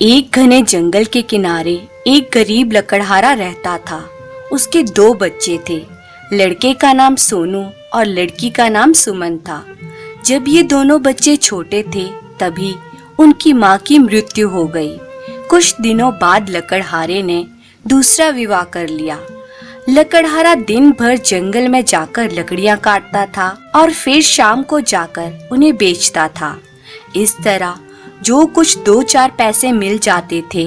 एक घने जंगल के किनारे एक गरीब लकड़हारा रहता था। उसके दो बच्चे थे। लड़के का नाम सोनू और लड़की का नाम सुमन था। जब ये दोनों बच्चे छोटे थे तभी उनकी माँ की मृत्यु हो गई। कुछ दिनों बाद लकड़हारे ने दूसरा विवाह कर लिया। लकड़हारा दिन भर जंगल में जाकर लकड़ियाँ काटता था और फिर शाम को जाकर उन्हें बेचता था। इस तरह जो कुछ 2-4 पैसे मिल जाते थे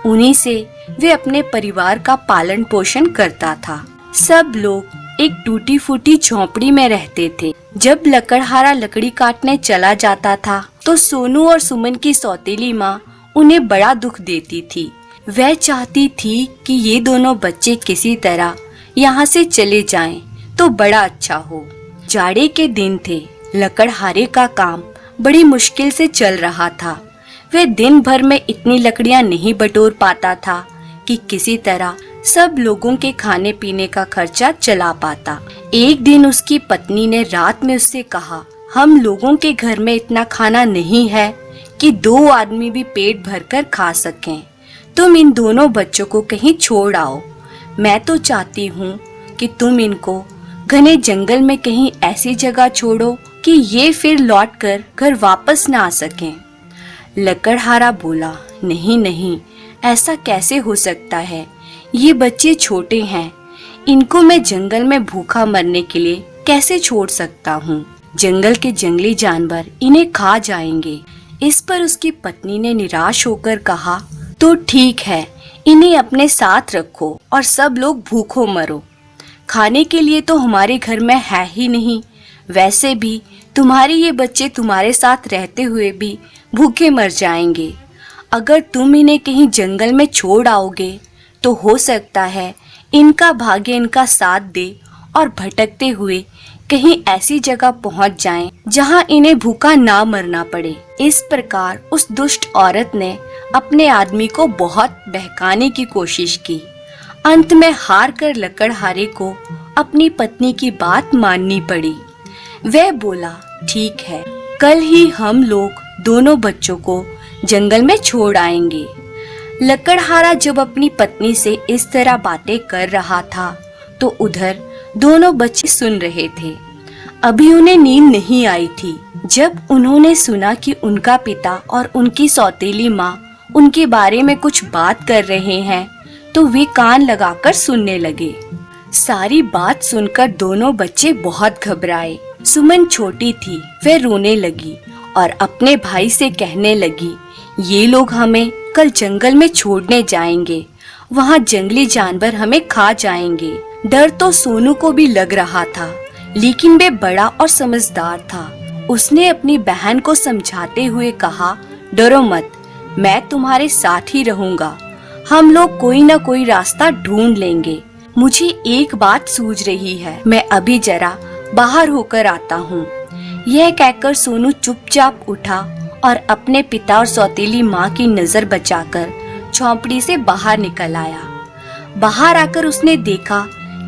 उन्हीं से वे अपने परिवार का पालन पोषण करता था। सब लोग एक टूटी फूटी झोंपड़ी में रहते थे। जब लकड़हारा लकड़ी काटने चला जाता था तो सोनू और सुमन की सौतेली माँ उन्हें बड़ा दुख देती थी। वह चाहती थी कि ये दोनों बच्चे किसी तरह यहाँ से चले जाएं तो बड़ा अच्छा हो। जाड़े के दिन थे। लकड़हारे का काम बड़ी मुश्किल से चल रहा था। वह दिन भर में इतनी लकड़ियां नहीं बटोर पाता था कि किसी तरह सब लोगों के खाने पीने का खर्चा चला पाता। एक दिन उसकी पत्नी ने रात में उससे कहा, हम लोगों के घर में इतना खाना नहीं है कि 2 आदमी भी पेट भरकर खा सकें। तुम इन दोनों बच्चों को कहीं छोड़ आओ। मैं तो चाहती हूँ कि तुम इनको घने जंगल में कहीं ऐसी जगह छोड़ो कि ये फिर लौटकर घर वापस न आ सकें। लकड़हारा बोला, नहीं नहीं, ऐसा कैसे हो सकता है। ये बच्चे छोटे हैं, इनको मैं जंगल में भूखा मरने के लिए कैसे छोड़ सकता हूँ। जंगल के जंगली जानवर इन्हें खा जाएंगे। इस पर उसकी पत्नी ने निराश होकर कहा, तो ठीक है, इन्हें अपने साथ रखो और सब लोग भूखों मरो। खाने के लिए तो हमारे घर में है ही नहीं। वैसे भी तुम्हारे ये बच्चे तुम्हारे साथ रहते हुए भी भूखे मर जाएंगे। अगर तुम इन्हें कहीं जंगल में छोड़ आओगे तो हो सकता है इनका भाग्य इनका साथ दे और भटकते हुए कहीं ऐसी जगह पहुंच जाएं जहां इन्हें भूखा ना मरना पड़े। इस प्रकार उस दुष्ट औरत ने अपने आदमी को बहुत बहकाने की कोशिश की। अंत में हार कर लकड़हारे को अपनी पत्नी की बात माननी पड़ी। वह बोला, ठीक है, कल ही हम लोग दोनों बच्चों को जंगल में छोड़ आएंगे। लकड़हारा जब अपनी पत्नी से इस तरह बातें कर रहा था तो उधर दोनों बच्चे सुन रहे थे। अभी उन्हें नींद नहीं आई थी। जब उन्होंने सुना कि उनका पिता और उनकी सौतेली माँ उनके बारे में कुछ बात कर रहे हैं तो वे कान लगाकर सुनने लगे। सारी बात सुनकर दोनों बच्चे बहुत घबराए। सुमन छोटी थी, वह रोने लगी और अपने भाई से कहने लगी, ये लोग हमें कल जंगल में छोड़ने जाएंगे। वहाँ जंगली जानवर हमें खा जाएंगे। डर तो सोनू को भी लग रहा था, लेकिन वे बड़ा और समझदार था। उसने अपनी बहन को समझाते हुए कहा, डरो मत, मैं तुम्हारे साथ ही रहूंगा। हम लोग कोई न कोई रास्ता ढूंढ लेंगे। मुझे एक बात सूझ रही है, मैं अभी जरा बाहर होकर आता हूँ। यह कहकर सोनू चुपचाप उठा और अपने पिता और सौतेली माँ की नजर बचाकर झोंपड़ी से बाहर निकल आया। बाहर आकर उसने देखा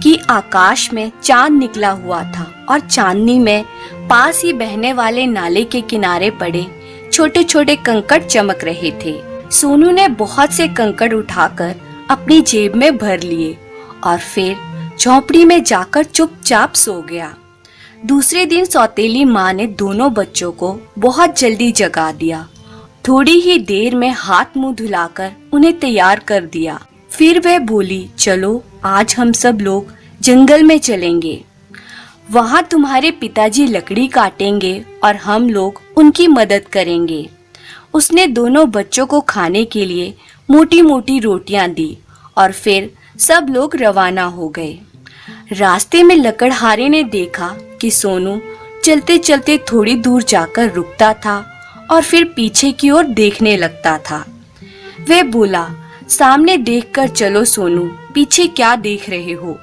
कि आकाश में चांद निकला हुआ था और चांदनी में पास ही बहने वाले नाले के किनारे पड़े छोटे छोटे कंकड़ चमक रहे थे। सोनू ने बहुत से कंकड़ उठाकर अपनी जेब में भर लिए और फिर झोंपड़ी में जाकर चुपचाप सो गया। दूसरे दिन सौतेली माँ ने दोनों बच्चों को बहुत जल्दी जगा दिया। थोड़ी ही देर में हाथ मुंह धुलाकर उन्हें तैयार कर दिया। फिर वह बोली, चलो आज हम सब लोग जंगल में चलेंगे। वहाँ तुम्हारे पिताजी लकड़ी काटेंगे और हम लोग उनकी मदद करेंगे। उसने दोनों बच्चों को खाने के लिए मोटी मोटी रोटियां दी और फिर सब लोग रवाना हो गए। रास्ते में लकड़हारे ने देखा कि सोनू चलते चलते थोड़ी दूर जाकर रुकता था और फिर पीछे की ओर देखने लगता था। वह बोला, सामने देखकर चलो सोनू, पीछे क्या देख रहे हो,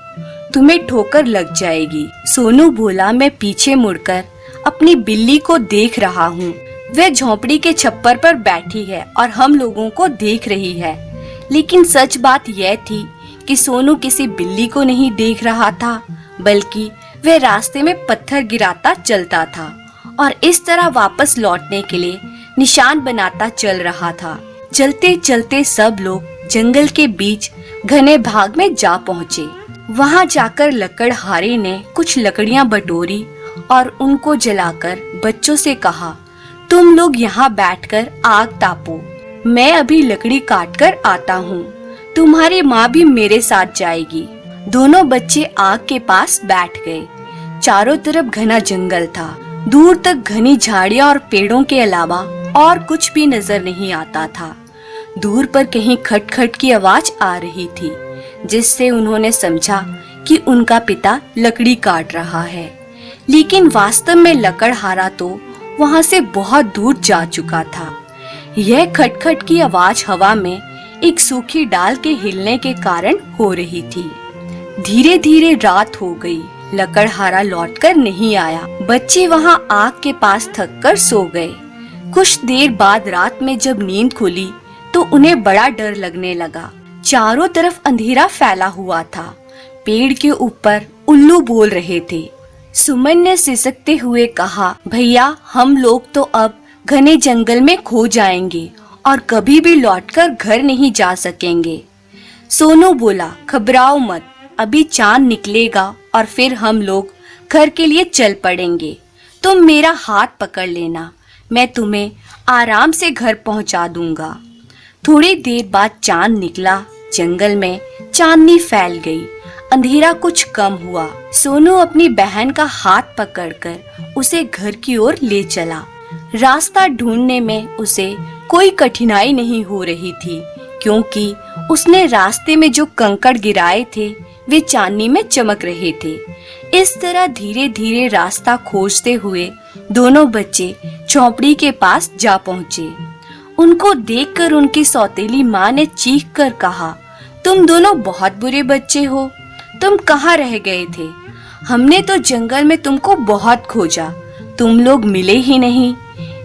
तुम्हें ठोकर लग जाएगी। सोनू बोला, मैं पीछे मुड़कर अपनी बिल्ली को देख रहा हूँ। वह झोंपड़ी के छप्पर पर बैठी है और हम लोगों को देख रही है। लेकिन सच बात यह थी कि सोनू किसी बिल्ली को नहीं देख रहा था, बल्कि वह रास्ते में पत्थर गिराता चलता था और इस तरह वापस लौटने के लिए निशान बनाता चल रहा था। चलते चलते सब लोग जंगल के बीच घने भाग में जा पहुँचे। वहाँ जाकर लकड़हारे ने कुछ लकड़ियाँ बटोरी और उनको जलाकर बच्चों से कहा, तुम लोग यहाँ बैठकर आग तापो, मैं अभी लकड़ी काटकर आता हूँ। तुम्हारी माँ भी मेरे साथ जाएगी। दोनों बच्चे आग के पास बैठ गए। चारों तरफ घना जंगल था। दूर तक घनी झाड़ियाँ और पेड़ों के अलावा और कुछ भी नजर नहीं आता था। दूर पर कहीं खटखट की आवाज आ रही थी, जिससे उन्होंने समझा कि उनका पिता लकड़ी काट रहा है। लेकिन वास्तव में लकड़हारा तो वहाँ से बहुत दूर जा चुका था। यह खटखट की आवाज हवा में एक सूखी डाल के हिलने के कारण हो रही थी। धीरे धीरे रात हो गई। लकड़हारा लौटकर नहीं आया। बच्चे वहाँ आग के पास थककर सो गए। कुछ देर बाद रात में जब नींद खुली तो उन्हें बड़ा डर लगने लगा। चारों तरफ अंधेरा फैला हुआ था। पेड़ के ऊपर उल्लू बोल रहे थे। सुमन ने सिसकते हुए कहा, भैया हम लोग तो अब घने जंगल में खो जाएंगे और कभी भी लौटकर घर नहीं जा सकेंगे। सोनू बोला, घबराओ मत, अभी चांद निकलेगा और फिर हम लोग घर के लिए चल पड़ेंगे। तुम मेरा हाथ पकड़ लेना, मैं तुम्हें आराम से घर पहुंचा दूंगा। थोड़ी देर बाद चांद निकला। जंगल में चांदनी फैल गई। अंधेरा कुछ कम हुआ। सोनू अपनी बहन का हाथ पकड़कर उसे घर की ओर ले चला। रास्ता ढूंढने में उसे कोई कठिनाई नहीं हो रही थी, क्योंकि उसने रास्ते में जो कंकड़ गिराए थे वे चांदनी में चमक रहे थे। इस तरह धीरे धीरे रास्ता खोजते हुए दोनों बच्चे झोंपड़ी के पास जा पहुँचे। उनको देखकर उनकी सौतेली माँ ने चीख कर कहा, तुम दोनों बहुत बुरे बच्चे हो, तुम कहाँ रह गए थे? हमने तो जंगल में तुमको बहुत खोजा, तुम लोग मिले ही नहीं।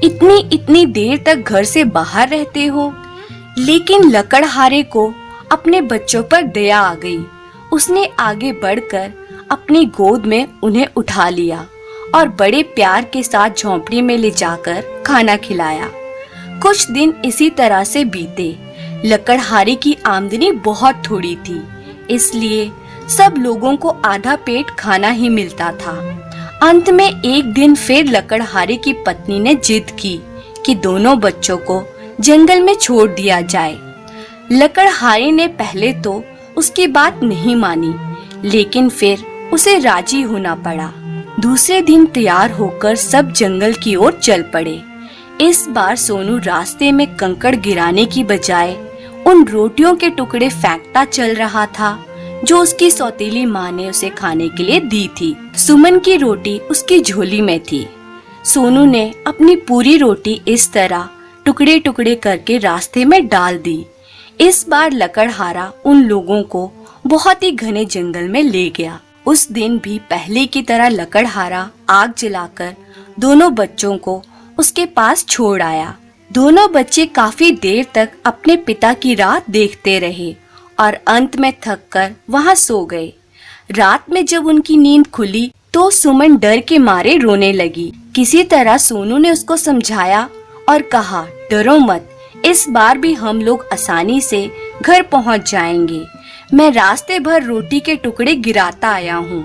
इतनी देर तक घर से बाहर रहते हो। लेकिन लकड़हारे को अपने बच्चों पर दया आ गई। उसने आगे बढ़कर अपनी गोद में उन्हें उठा लिया और बड़े प्यार के साथ झोंपड़ी में ले जाकर खाना खिलाया। कुछ दिन इसी तरह से बीते। लकड़हारे की आमदनी बहुत थोड़ी थी, इसलिए सब लोगों को आधा पेट खाना ही मिलता था। अंत में एक दिन फिर लकड़हारे की पत्नी ने जिद की कि दोनों बच्चों को जंगल में छोड़ दिया जाए। लकड़हारे ने पहले तो उसकी बात नहीं मानी, लेकिन फिर उसे राजी होना पड़ा। दूसरे दिन तैयार होकर सब जंगल की ओर चल पड़े। इस बार सोनू रास्ते में कंकड़ गिराने की बजाय उन रोटियों के टुकड़े फेंकता चल रहा था जो उसकी सौतेली माँ ने उसे खाने के लिए दी थी। सुमन की रोटी उसकी झोली में थी। सोनू ने अपनी पूरी रोटी इस तरह टुकड़े टुकड़े करके रास्ते में डाल दी। इस बार लकड़हारा उन लोगों को बहुत ही घने जंगल में ले गया। उस दिन भी पहले की तरह लकड़हारा आग जलाकर दोनों बच्चों को उसके पास छोड़ आया। दोनों बच्चे काफी देर तक अपने पिता की राह देखते रहे और अंत में थककर वहां सो गए। रात में जब उनकी नींद खुली तो सुमन डर के मारे रोने लगी। किसी तरह सोनू ने उसको समझाया और कहा, डरो मत, इस बार भी हम लोग आसानी से घर पहुंच जाएंगे। मैं रास्ते भर रोटी के टुकड़े गिराता आया हूँ,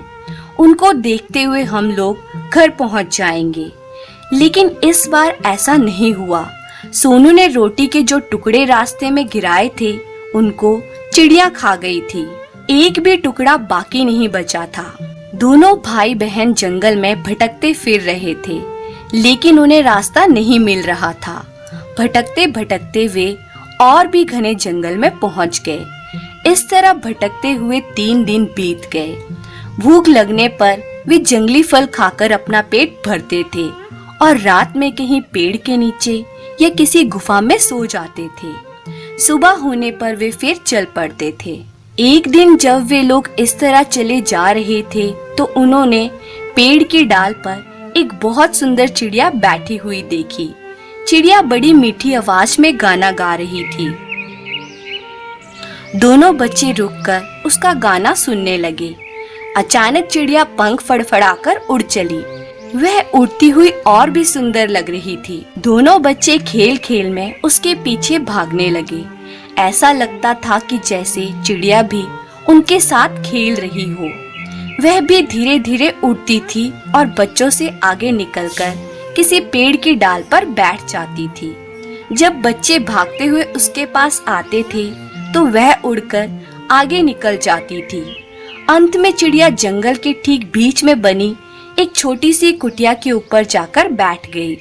उनको देखते हुए हम लोग घर पहुंच जाएंगे। लेकिन इस बार ऐसा नहीं हुआ। सोनू ने रोटी के जो टुकड़े रास्ते में गिराए थे उनको चिड़िया खा गई थी। एक भी टुकड़ा बाकी नहीं बचा था। दोनों भाई बहन जंगल में भटकते फिर रहे थे, लेकिन उन्हें रास्ता नहीं मिल रहा था। भटकते भटकते वे और भी घने जंगल में पहुंच गए। इस तरह भटकते हुए 3 दिन बीत गए। भूख लगने पर वे जंगली फल खाकर अपना पेट भरते थे और रात में कहीं पेड़ के नीचे या किसी गुफा में सो जाते थे। सुबह होने पर वे फिर चल पड़ते थे। एक दिन जब वे लोग इस तरह चले जा रहे थे तो उन्होंने पेड़ की डाल पर एक बहुत सुंदर चिड़िया बैठी हुई देखी। चिड़िया बड़ी मीठी आवाज में गाना गा रही थी। दोनों बच्चे रुककर उसका गाना सुनने लगे। अचानक चिड़िया पंख फड़फड़ाकर उड़ चली। वह उड़ती हुई और भी सुंदर लग रही थी। दोनों बच्चे खेल खेल में उसके पीछे भागने लगे। ऐसा लगता था कि जैसे चिड़िया भी उनके साथ खेल रही हो। वह भी धीरे धीरे उड़ती थी और बच्चों से आगे निकलकर किसी पेड़ की डाल पर बैठ जाती थी। जब बच्चे भागते हुए उसके पास आते थे तो वह उड़कर आगे निकल जाती थी। अंत में चिड़िया जंगल के ठीक बीच में बनी एक छोटी सी कुटिया के ऊपर जाकर बैठ गई।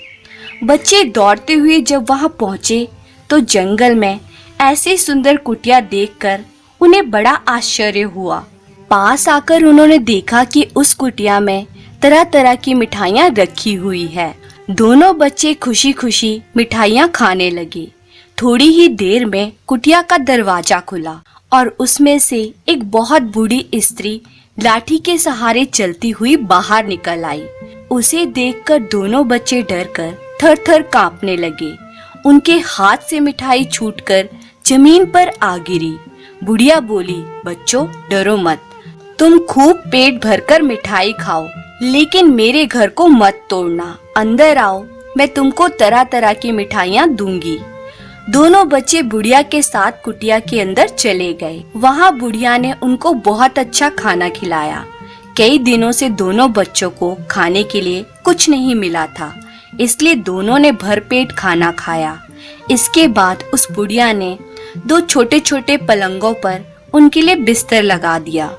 बच्चे दौड़ते हुए जब वहां पहुंचे तो जंगल में ऐसी सुंदर कुटिया देखकर उन्हें बड़ा आश्चर्य हुआ। पास आकर उन्होंने देखा कि उस कुटिया में तरह तरह की मिठाइयाँ रखी हुई है। दोनों बच्चे खुशी खुशी मिठाइयाँ खाने लगे। थोड़ी ही देर में कुटिया का दरवाजा खुला और उसमें से एक बहुत बूढ़ी स्त्री लाठी के सहारे चलती हुई बाहर निकल आई। उसे देखकर दोनों बच्चे डरकर थर थर कांपने लगे। उनके हाथ से मिठाई छूटकर जमीन पर आ गिरी। बुढ़िया बोली, बच्चों डरो मत, तुम खूब पेट भरकर मिठाई खाओ, लेकिन मेरे घर को मत तोड़ना। अंदर आओ, मैं तुमको तरह तरह की मिठाइयाँ दूंगी। दोनों बच्चे बुढ़िया के साथ कुटिया के अंदर चले गए। वहाँ बुढ़िया ने उनको बहुत अच्छा खाना खिलाया। कई दिनों से दोनों बच्चों को खाने के लिए कुछ नहीं मिला था, इसलिए दोनों ने भरपेट खाना खाया। इसके बाद उस बुढ़िया ने दो छोटे छोटे पलंगों पर उनके लिए बिस्तर लगा दिया।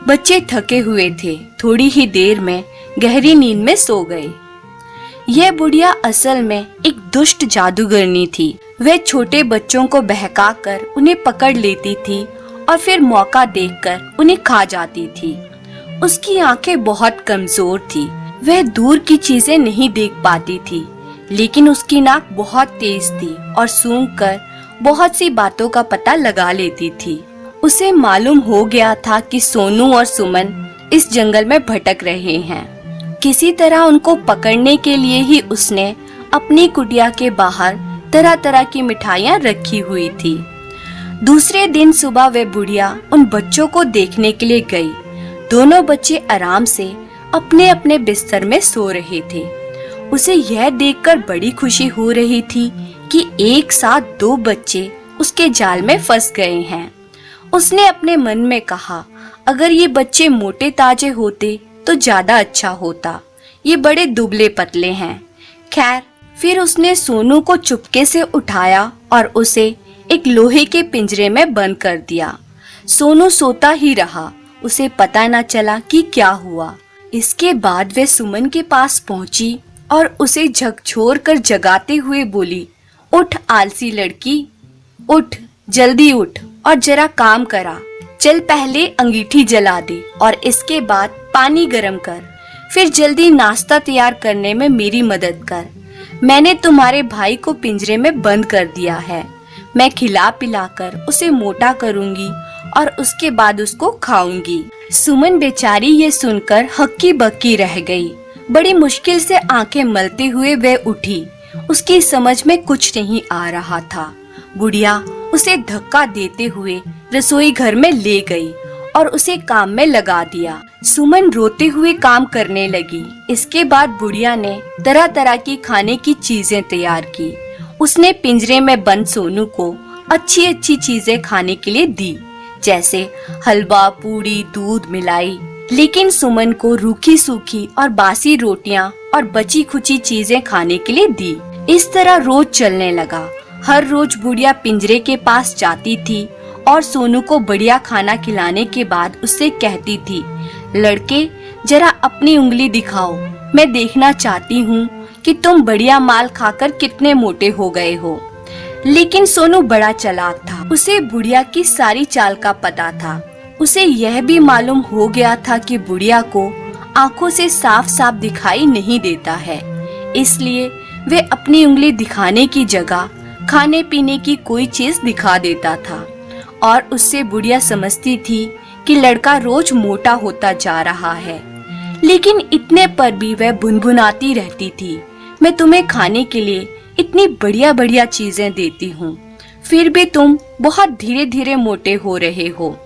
बच्चे थके हुए थे, थोड़ी ही देर में गहरी नींद में सो गए। यह बुढ़िया असल में एक दुष्ट जादूगरनी थी। वह छोटे बच्चों को बहकाकर उन्हें पकड़ लेती थी और फिर मौका देखकर उन्हें खा जाती थी। उसकी आंखें बहुत कमजोर थी। वह दूर की चीजें नहीं देख पाती थी, लेकिन उसकी नाक बहुत तेज थी और सूंघकर बहुत सी बातों का पता लगा लेती थी। उसे मालूम हो गया था कि सोनू और सुमन इस जंगल में भटक रहे हैं। किसी तरह उनको पकड़ने के लिए ही उसने अपनी कुटिया के बाहर तरह तरह की मिठाइयाँ रखी हुई थी। दूसरे दिन सुबह वह बुढ़िया उन बच्चों को देखने के लिए गई। दोनों बच्चे आराम से अपने अपने बिस्तर में सो रहे थे। उसे यह देखकर बड़ी खुशी हो रही थी कि एक साथ दो बच्चे उसके जाल में फंस गए हैं। उसने अपने मन में कहा, अगर ये बच्चे मोटे ताजे होते तो ज्यादा अच्छा होता। ये बड़े दुबले पतले हैं। खैर, फिर उसने सोनू को चुपके से उठाया और उसे एक लोहे के पिंजरे में बंद कर दिया। सोनू सोता ही रहा, उसे पता न चला कि क्या हुआ। इसके बाद वह सुमन के पास पहुंची और उसे झकझोर कर जगाते हुए बोली, उठ आलसी लड़की, उठ, जल्दी उठ और जरा काम करा। चल पहले अंगीठी जला दे और इसके बाद पानी गरम कर, फिर जल्दी नाश्ता तैयार करने में मेरी मदद कर। मैंने तुम्हारे भाई को पिंजरे में बंद कर दिया है। मैं खिला पिलाकर उसे मोटा करूंगी और उसके बाद उसको खाऊंगी। सुमन बेचारी ये सुनकर हक्की बक्की रह गई। बड़ी मुश्किल से आंखें मलते हुए वह उठी। उसकी समझ में कुछ नहीं आ रहा था। बुढ़िया उसे धक्का देते हुए रसोई घर में ले गई और उसे काम में लगा दिया। सुमन रोते हुए काम करने लगी। इसके बाद बुढ़िया ने तरह तरह की खाने की चीजें तैयार की। उसने पिंजरे में बंद सोनू को अच्छी अच्छी चीजें खाने के लिए दी, जैसे हलवा, पूड़ी, दूध, मिलाई। लेकिन सुमन को रूखी सूखी और बासी रोटियां और बची खुची चीजें खाने के लिए दी। इस तरह रोज चलने लगा। हर रोज बुढ़िया पिंजरे के पास जाती थी और सोनू को बढ़िया खाना खिलाने के बाद उससे कहती थी, लड़के जरा अपनी उंगली दिखाओ, मैं देखना चाहती हूँ कि तुम बढ़िया माल खाकर कितने मोटे हो गए हो। लेकिन सोनू बड़ा चालाक था। उसे बुढ़िया की सारी चाल का पता था। उसे यह भी मालूम हो गया था कि बुढ़िया को आंखों से साफ साफ दिखाई नहीं देता है, इसलिए वे अपनी उंगली दिखाने की जगह खाने पीने की कोई चीज दिखा देता था और उससे बुढ़िया समझती थी कि लड़का रोज मोटा होता जा रहा है। लेकिन इतने पर भी वह भुनभुनाती रहती थी, मैं तुम्हें खाने के लिए इतनी बढ़िया बढ़िया चीजें देती हूँ, फिर भी तुम बहुत धीरे धीरे मोटे हो रहे हो।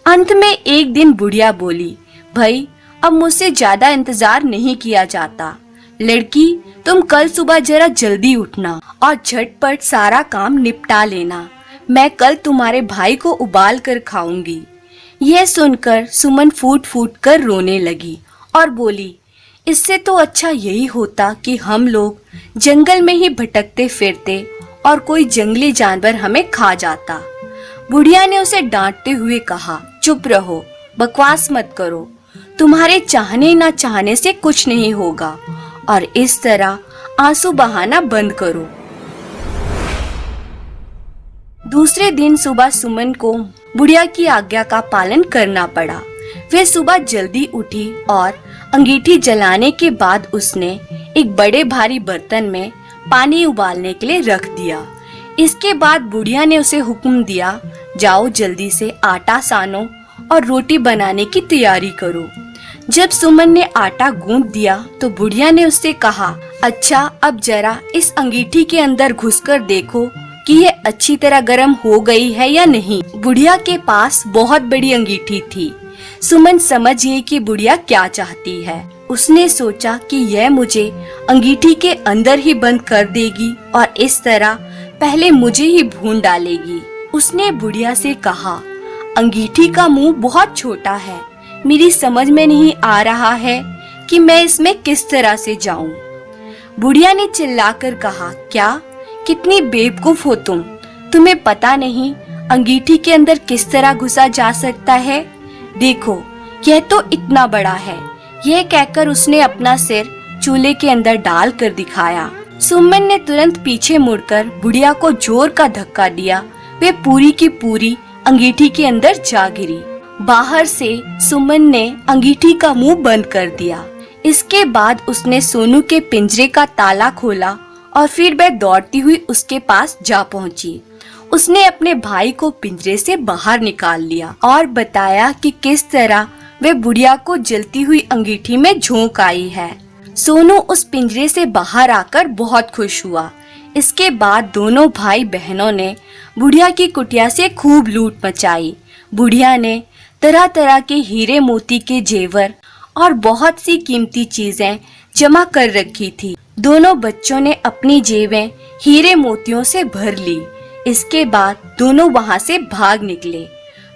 अंत में एक दिन बुढ़िया बोली, भाई अब मुझसे ज्यादा इंतजार नहीं किया जाता। लड़की, तुम कल सुबह जरा जल्दी उठना और झटपट सारा काम निपटा लेना। मैं कल तुम्हारे भाई को उबाल कर खाऊंगी। यह सुनकर सुमन फूट फूट कर रोने लगी और बोली, इससे तो अच्छा यही होता कि हम लोग जंगल में ही भटकते फिरते और कोई जंगली जानवर हमें खा जाता। बुढ़िया ने उसे डांटते हुए कहा, चुप रहो, बकवास मत करो। तुम्हारे चाहने ना चाहने से कुछ नहीं होगा और इस तरह आंसू बहाना बंद करो। दूसरे दिन सुबह सुमन को बुढ़िया की आज्ञा का पालन करना पड़ा। वे सुबह जल्दी उठी और अंगीठी जलाने के बाद उसने एक बड़े भारी बर्तन में पानी उबालने के लिए रख दिया। इसके बाद बुढ़िया ने उसे हुक्म दिया, जाओ जल्दी से आटा सानो और रोटी बनाने की तैयारी करो। जब सुमन ने आटा गूंथ दिया तो बुढ़िया ने उससे कहा, अच्छा अब जरा इस अंगीठी के अंदर घुसकर देखो कि ये अच्छी तरह गर्म हो गई है या नहीं। बुढ़िया के पास बहुत बड़ी अंगीठी थी। सुमन समझ गई कि बुढ़िया क्या चाहती है। उसने सोचा कि यह मुझे अंगीठी के अंदर ही बंद कर देगी और इस तरह पहले मुझे ही भून डालेगी। उसने बुढ़िया से कहा, अंगीठी का मुंह बहुत छोटा है, मेरी समझ में नहीं आ रहा है कि मैं इसमें किस तरह से जाऊं। बुढ़िया ने चिल्लाकर कहा, क्या, कितनी बेवकूफ हो तुम, तुम्हें पता नहीं अंगीठी के अंदर किस तरह घुसा जा सकता है। देखो यह तो इतना बड़ा है। यह कहकर उसने अपना सिर चूल्हे के अंदर डाल कर दिखाया। सुमन ने तुरंत पीछे मुड़कर बुढ़िया को जोर का धक्का दिया। वे पूरी की पूरी अंगीठी के अंदर जा गिरी। बाहर से सुमन ने अंगीठी का मुंह बंद कर दिया। इसके बाद उसने सोनू के पिंजरे का ताला खोला और फिर वह दौड़ती हुई उसके पास जा पहुंची। उसने अपने भाई को पिंजरे से बाहर निकाल लिया और बताया कि किस तरह वे बुढ़िया को जलती हुई अंगीठी में झोंक आई है। सोनू उस पिंजरे से बाहर आकर बहुत खुश हुआ। इसके बाद दोनों भाई बहनों ने बुढ़िया की कुटिया से खूब लूट मचाई। बुढ़िया ने तरह तरह के हीरे मोती के जेवर और बहुत सी कीमती चीजें जमा कर रखी थी। दोनों बच्चों ने अपनी जेबें हीरे मोतियों से भर ली। इसके बाद दोनों वहां से भाग निकले।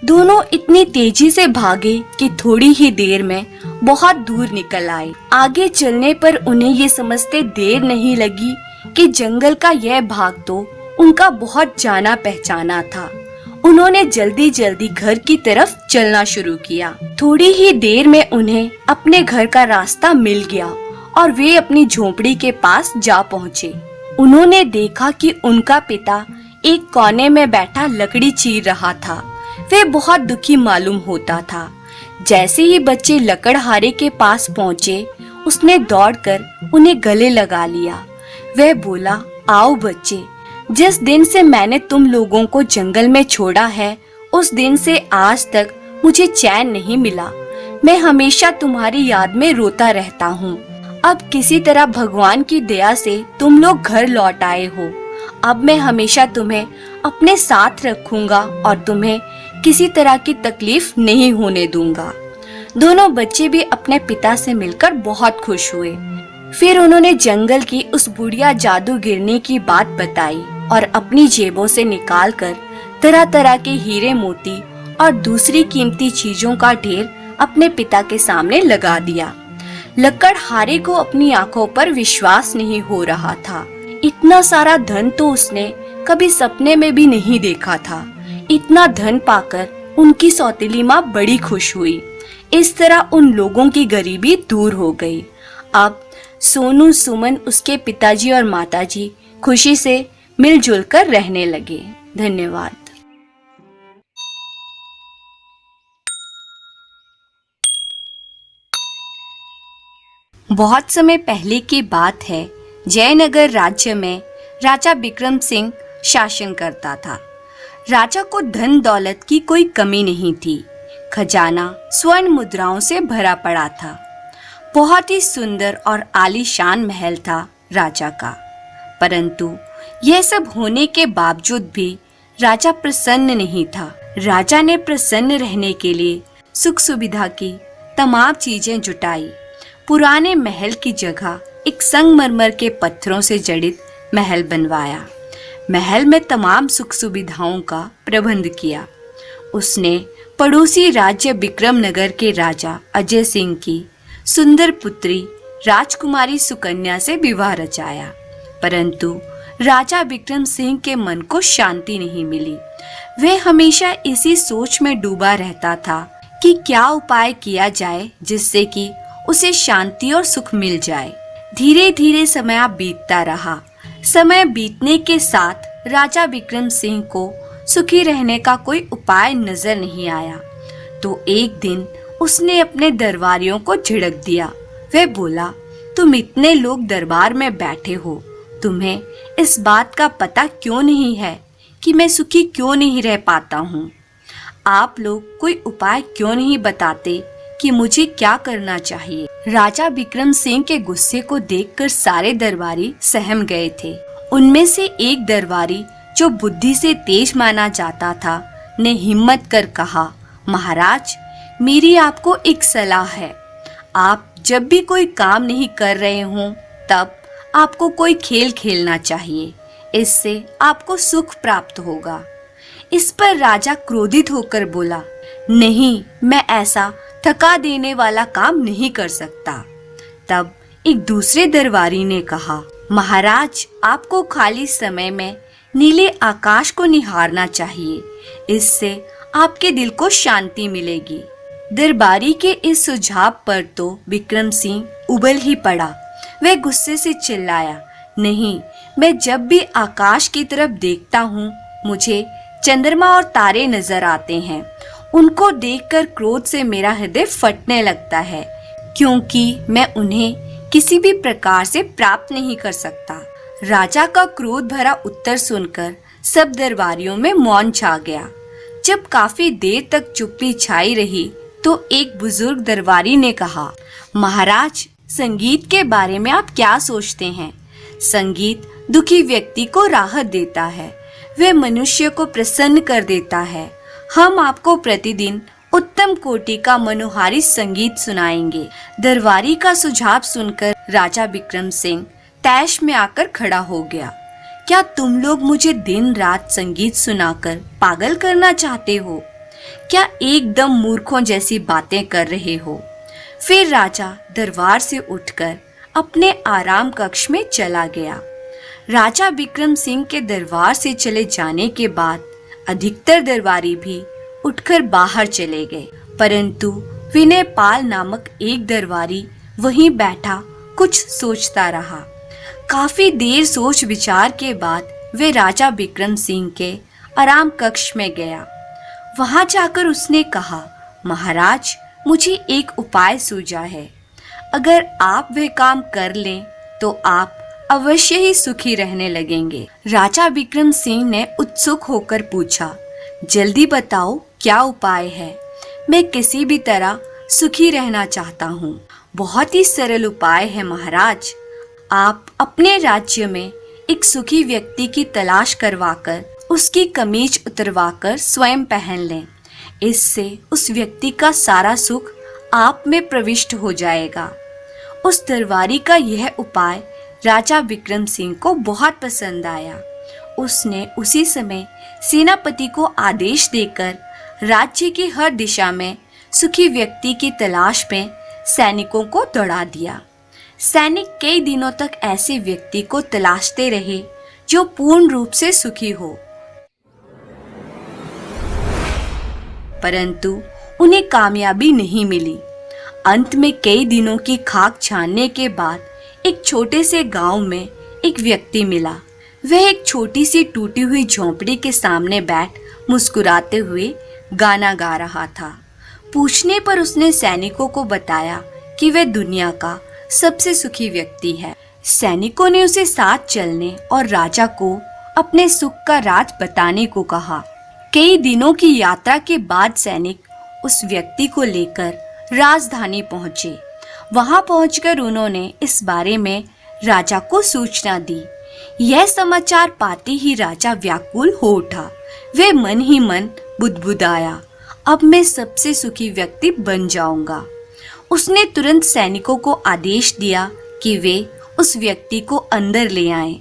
दोनों इतनी तेजी से भागे कि थोड़ी ही देर में बहुत दूर निकल आए। आगे चलने पर उन्हें ये समझते देर नहीं लगी कि जंगल का यह भाग तो उनका बहुत जाना पहचाना था। उन्होंने जल्दी जल्दी घर की तरफ चलना शुरू किया। थोड़ी ही देर में उन्हें अपने घर का रास्ता मिल गया और वे अपनी झोपड़ी के पास जा पहुँचे। उन्होंने देखा कि उनका पिता एक कोने में बैठा लकड़ी चीर रहा था। वे बहुत दुखी मालूम होता था। जैसे ही बच्चे लकड़हारे के पास पहुँचे, उसने दौड़कर उन्हें गले लगा लिया। वह बोला, आओ बच्चे, जिस दिन से मैंने तुम लोगों को जंगल में छोड़ा है, उस दिन से आज तक मुझे चैन नहीं मिला। मैं हमेशा तुम्हारी याद में रोता रहता हूँ। अब किसी तरह भगवान की दया से तुम लोग घर लौट आए हो। अब मैं हमेशा तुम्हें अपने साथ रखूंगा और तुम्हें किसी तरह की तकलीफ नहीं होने दूंगा। दोनों बच्चे भी अपने पिता से मिलकर बहुत खुश हुए। फिर उन्होंने जंगल की उस बुढ़िया जादूगिरनी की बात बताई और अपनी जेबों से निकालकर तरह तरह के हीरे मोती और दूसरी कीमती चीजों का ढेर अपने पिता के सामने लगा दिया। लकड़हारे को अपनी आंखों पर विश्वास नहीं हो रहा था। इतना सारा धन तो उसने कभी सपने में भी नहीं देखा था। इतना धन पाकर उनकी सौतेली माँ बड़ी खुश हुई। इस तरह उन लोगों की गरीबी दूर हो गई। अब सोनू, सुमन, उसके पिताजी और माताजी खुशी से मिलजुल कर रहने लगे। धन्यवाद। बहुत समय पहले की बात है। जयनगर राज्य में राजा विक्रम सिंह शासन करता था। राजा को धन दौलत की कोई कमी नहीं थी। खजाना स्वर्ण मुद्राओं से भरा पड़ा था। बहुत ही सुंदर और आलीशान महल था राजा का। परंतु यह सब होने के बावजूद भी राजा प्रसन्न नहीं था। राजा ने प्रसन्न रहने के लिए सुख सुविधा की तमाम चीजें जुटाई। पुराने महल की जगह एक संगमरमर के पत्थरों से जड़ित महल बनवाया। महल में तमाम सुख सुविधाओं का प्रबंध किया। उसने पड़ोसी राज्य विक्रमनगर के राजा अजय सिंह की सुंदर पुत्री राजकुमारी सुकन्या से विवाह रचाया, परंतु राजा विक्रम सिंह के मन को शांति नहीं मिली। वह हमेशा इसी सोच में डूबा रहता था कि क्या उपाय किया जाए जिससे कि उसे शांति और सुख मिल जाए। धीरे धीरे समय बीतता रहा। समय बीतने के साथ राजा विक्रम सिंह को सुखी रहने का कोई उपाय नजर नहीं आया। तो एक दिन उसने अपने दरबारियों को झिड़क दिया। वह बोला, तुम इतने लोग दरबार में बैठे हो, तुम्हें इस बात का पता क्यों नहीं है कि मैं सुखी क्यों नहीं रह पाता हूँ? आप लोग कोई उपाय क्यों नहीं बताते कि मुझे क्या करना चाहिए? राजा विक्रम सिंह के गुस्से को देखकर सारे दरबारी सहम गए थे। उनमें से एक दरबारी जो बुद्धि से तेज माना जाता था ने हिम्मत कर कहा, महाराज, मेरी आपको एक सलाह है। आप जब भी कोई काम नहीं कर रहे हों तब आपको कोई खेल खेलना चाहिए, इससे आपको सुख प्राप्त होगा। इस पर राजा क्रोधित होकर बोला, नहीं, मैं ऐसा थका देने वाला काम नहीं कर सकता। तब एक दूसरे दरबारी ने कहा, महाराज, आपको खाली समय में नीले आकाश को निहारना चाहिए, इससे आपके दिल को शांति मिलेगी। दरबारी के इस सुझाव पर तो विक्रम सिंह उबल ही पड़ा। वह गुस्से से चिल्लाया, नहीं, मैं जब भी आकाश की तरफ देखता हूँ मुझे चंद्रमा और तारे नजर आते हैं। उनको देखकर क्रोध से मेरा हृदय फटने लगता है, क्योंकि मैं उन्हें किसी भी प्रकार से प्राप्त नहीं कर सकता। राजा का क्रोध भरा उत्तर सुनकर सब दरबारियों में मौन छा गया। जब काफी देर तक चुप्पी छाई रही तो एक बुजुर्ग दरबारी ने कहा, महाराज, संगीत के बारे में आप क्या सोचते हैं? संगीत दुखी व्यक्ति को राहत देता है, वह मनुष्य को प्रसन्न कर देता है। हम आपको प्रतिदिन उत्तम कोटि का मनोहारी संगीत सुनाएंगे। दरबारी का सुझाव सुनकर राजा विक्रम सिंह तैश में आकर खड़ा हो गया। क्या तुम लोग मुझे दिन रात संगीत सुनाकर पागल करना चाहते हो? क्या एकदम मूर्खों जैसी बातें कर रहे हो? फिर राजा दरबार से उठकर अपने आराम कक्ष में चला गया। राजा विक्रम सिंह के दरबार से चले जाने के बाद अधिकतर दरबारी भी उठकर बाहर चले गए, परंतु विनय पाल नामक एक दरबारी वहीं बैठा कुछ सोचता रहा। काफी देर सोच विचार के बाद वे राजा विक्रम सिंह के आराम कक्ष में गया। वहां जाकर उसने कहा, महाराज, मुझे एक उपाय सूझा है। अगर आप वह काम कर लें तो आप अवश्य ही सुखी रहने लगेंगे। राजा विक्रम सिंह ने उत्सुक होकर पूछा, जल्दी बताओ क्या उपाय है? मैं किसी भी तरह सुखी रहना चाहता हूँ। बहुत ही सरल उपाय है महाराज। आप अपने राज्य में एक सुखी व्यक्ति की तलाश करवाकर उसकी कमीज उतरवाकर स्वयं पहन लें। इससे उस व्यक्ति का सारा सुख आप में प्रविष्ट हो जाएगा। उस दरबारी का यह उपाय राजा विक्रम सिंह को बहुत पसंद आया। उसने उसी समय सेनापति को आदेश देकर राज्य की हर दिशा में सुखी व्यक्ति की तलाश में सैनिकों को दौड़ा दिया। सैनिक कई दिनों तक ऐसे व्यक्ति को तलाशते रहे जो पूर्ण रूप से सुखी हो, परंतु उन्हें कामयाबी नहीं मिली। अंत में कई दिनों की खाक छानने के बाद एक छोटे से गांव में एक व्यक्ति मिला। वह एक छोटी सी टूटी हुई झोंपड़ी के सामने बैठ मुस्कुराते हुए गाना गा रहा था। पूछने पर उसने सैनिकों को बताया कि वह दुनिया का सबसे सुखी व्यक्ति है। सैनिकों ने उसे साथ चलने और राजा को अपने सुख का राज बताने को कहा। कई दिनों की यात्रा के बाद सैनिक उस व्यक्ति को लेकर राजधानी पहुंचे। वहां पहुंचकर उन्होंने इस बारे में राजा को सूचना दी। यह समाचार पाते ही राजा व्याकुल हो उठा। वे मन ही मन बुदबुदाया, अब मैं सबसे सुखी व्यक्ति बन जाऊंगा। उसने तुरंत सैनिकों को आदेश दिया कि वे उस व्यक्ति को अंदर ले आएं।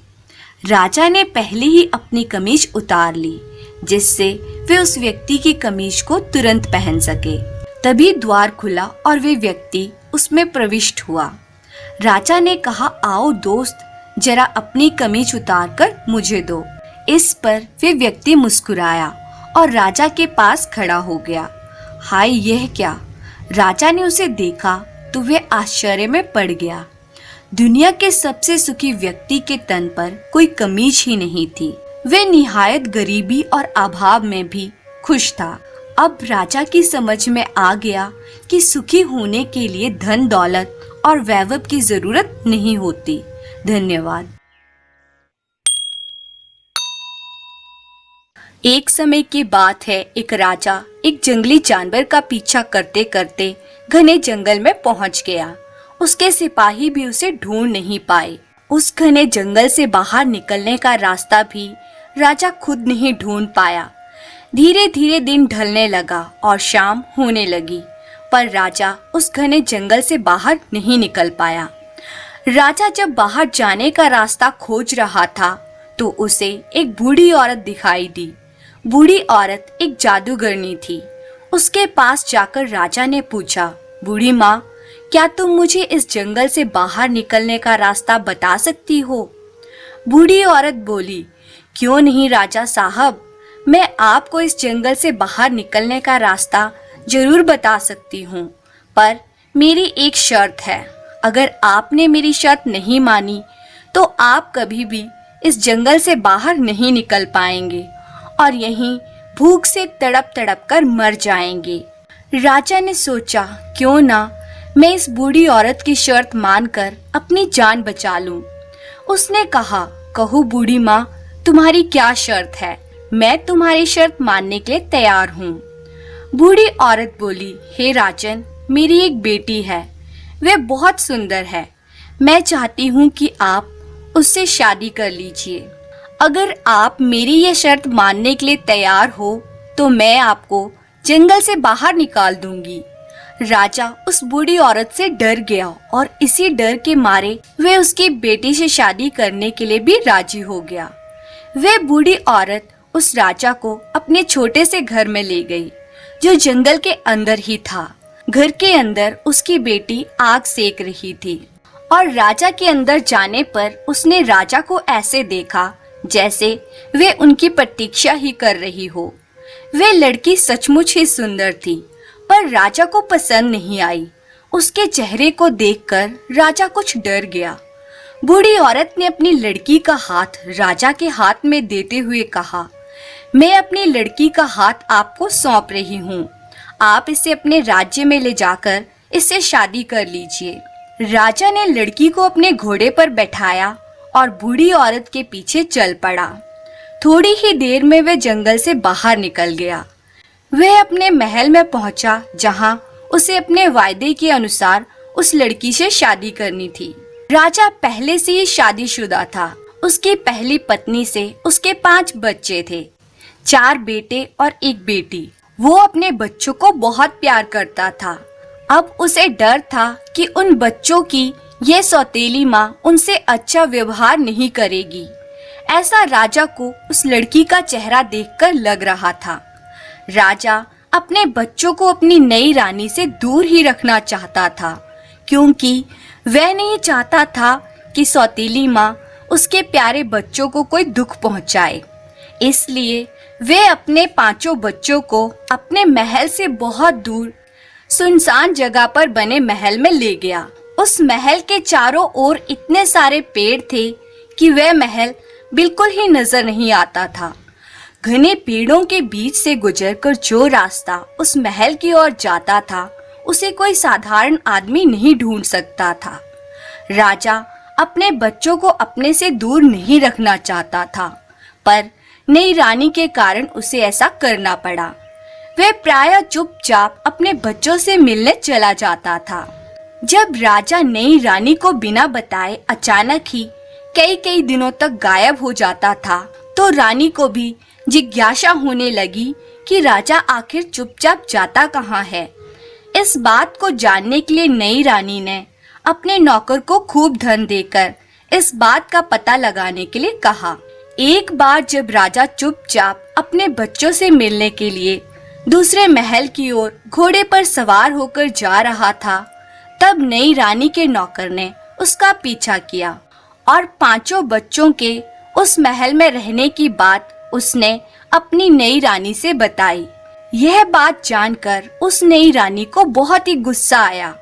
राजा ने पहले ही अपनी कमीज उतार ली, जिससे वे उस व्यक्ति की कमीज को तुरंत पहन सके। तभी द्वार खुला और वे व्यक्ति उसमें प्रविष्ट हुआ। राजा ने कहा, आओ दोस्त, जरा अपनी कमीज उतार कर मुझे दो। इस पर वे व्यक्ति मुस्कुराया और राजा के पास खड़ा हो गया। हाय, यह क्या! राजा ने उसे देखा तो वे आश्चर्य में पड़ गया। दुनिया के सबसे सुखी व्यक्ति के तन पर कोई कमीज ही नहीं थी। वे निहायत गरीबी और अभाव में भी खुश था। अब राजा की समझ में आ गया कि सुखी होने के लिए धन दौलत और वैभव की जरूरत नहीं होती। धन्यवाद। एक समय की बात है, एक राजा एक जंगली जानवर का पीछा करते करते घने जंगल में पहुंच गया। उसके सिपाही भी उसे ढूंढ नहीं पाए। उस घने जंगल से बाहर निकलने का रास्ता भी राजा खुद नहीं ढूंढ पाया। धीरे धीरे दिन ढलने लगा और शाम होने लगी, पर राजा उस घने जंगल से बाहर नहीं निकल पाया। राजा जब बाहर जाने का रास्ता खोज रहा था तो उसे एक बूढ़ी औरत दिखाई दी। बूढ़ी औरत एक जादूगरनी थी। उसके पास जाकर राजा ने पूछा, बूढ़ी माँ, क्या तुम मुझे इस जंगल से बाहर निकलने का रास्ता बता सकती हो? बूढ़ी औरत बोली, क्यों नहीं राजा साहब, मैं आपको इस जंगल से बाहर निकलने का रास्ता जरूर बता सकती हूँ, पर मेरी एक शर्त है। अगर आपने मेरी शर्त नहीं मानी तो आप कभी भी इस जंगल से बाहर नहीं निकल पाएंगे और यहीं भूख से तड़प तड़प कर मर जाएंगे। राजा ने सोचा, क्यों ना मैं इस बूढ़ी औरत की शर्त मानकर अपनी जान बचा लूं। उसने कहा, कहो बूढ़ी माँ, तुम्हारी क्या शर्त है? मैं तुम्हारी शर्त मानने के लिए तैयार हूँ। बूढ़ी औरत बोली, हे राजन, मेरी एक बेटी है, वह बहुत सुंदर है। मैं चाहती हूँ कि आप उससे शादी कर लीजिए। अगर आप मेरी ये शर्त मानने के लिए तैयार हो तो मैं आपको जंगल से बाहर निकाल दूंगी। राजा उस बूढ़ी औरत से डर गया और इसी डर के मारे वे उसकी बेटी से शादी करने के लिए भी राजी हो गया। वे बूढ़ी औरत उस राजा को अपने छोटे से घर में ले गई, जो जंगल के अंदर ही था। घर के अंदर उसकी बेटी आग सेक रही थी और राजा के अंदर जाने पर उसने राजा को ऐसे देखा जैसे वे उनकी प्रतीक्षा ही कर रही हो। वे लड़की सचमुच ही सुंदर थी, पर राजा को पसंद नहीं आई। उसके चेहरे को देखकर राजा कुछ डर गया। बूढ़ी औरत ने अपनी लड़की का हाथ राजा के हाथ में देते हुए कहा, मैं अपनी लड़की का हाथ आपको सौंप रही हूँ। आप इसे अपने राज्य में ले जाकर इससे शादी कर लीजिए। राजा ने लड़की को अपने घोड़े पर बैठाया और बूढ़ी औरत के पीछे चल पड़ा। थोड़ी ही देर में वह जंगल से बाहर निकल गया। वह अपने महल में पहुंचा, जहां उसे अपने वायदे के अनुसार उस लड़की से शादी करनी थी। राजा पहले से ही शादीशुदा था। उसकी पहली पत्नी से उसके 5 बच्चे थे, 4 बेटे और 1 बेटी। वो अपने बच्चों को बहुत प्यार करता था। अब उसे डर था कि उन बच्चों की ये सौतेली माँ उनसे अच्छा व्यवहार नहीं करेगी। ऐसा राजा को उस लड़की का चेहरा देखकर लग रहा था। राजा अपने बच्चों को अपनी नई रानी से दूर ही रखना चाहता था, क्योंकि वह नहीं चाहता था कि सौतेली माँ उसके प्यारे बच्चों को कोई दुख पहुंचाए। इसलिए वे अपने 5 बच्चों को अपने महल से बहुत दूर सुनसान जगह पर बने महल में ले गया। उस महल के चारों ओर इतने सारे पेड़ थे कि वह महल बिल्कुल ही नजर नहीं आता था। घने पेड़ों के बीच से गुजरकर जो रास्ता उस महल की ओर जाता था, उसे कोई साधारण आदमी नहीं ढूंढ सकता था। राजा अपने बच्चों को अपने से दूर नहीं रखना चाहता था, पर नई रानी के कारण उसे ऐसा करना पड़ा। वह प्रायः चुपचाप अपने बच्चों से मिलने चला जाता था। जब राजा नई रानी को बिना बताए अचानक ही कई दिनों तक गायब हो जाता था, तो रानी को भी जिज्ञासा होने लगी कि राजा आखिर चुपचाप जाता कहाँ है। इस बात को जानने के लिए नई रानी ने अपने नौकर को खूब धन देकर इस बात का पता लगाने के लिए कहा। एक बार जब राजा चुपचाप अपने बच्चों से मिलने के लिए दूसरे महल की ओर घोड़े पर सवार होकर जा रहा था, तब नई रानी के नौकर ने उसका पीछा किया और पांचों बच्चों के उस महल में रहने की बात उसने अपनी नई रानी से बताई। यह बात जानकर उस नई रानी को बहुत ही गुस्सा आया।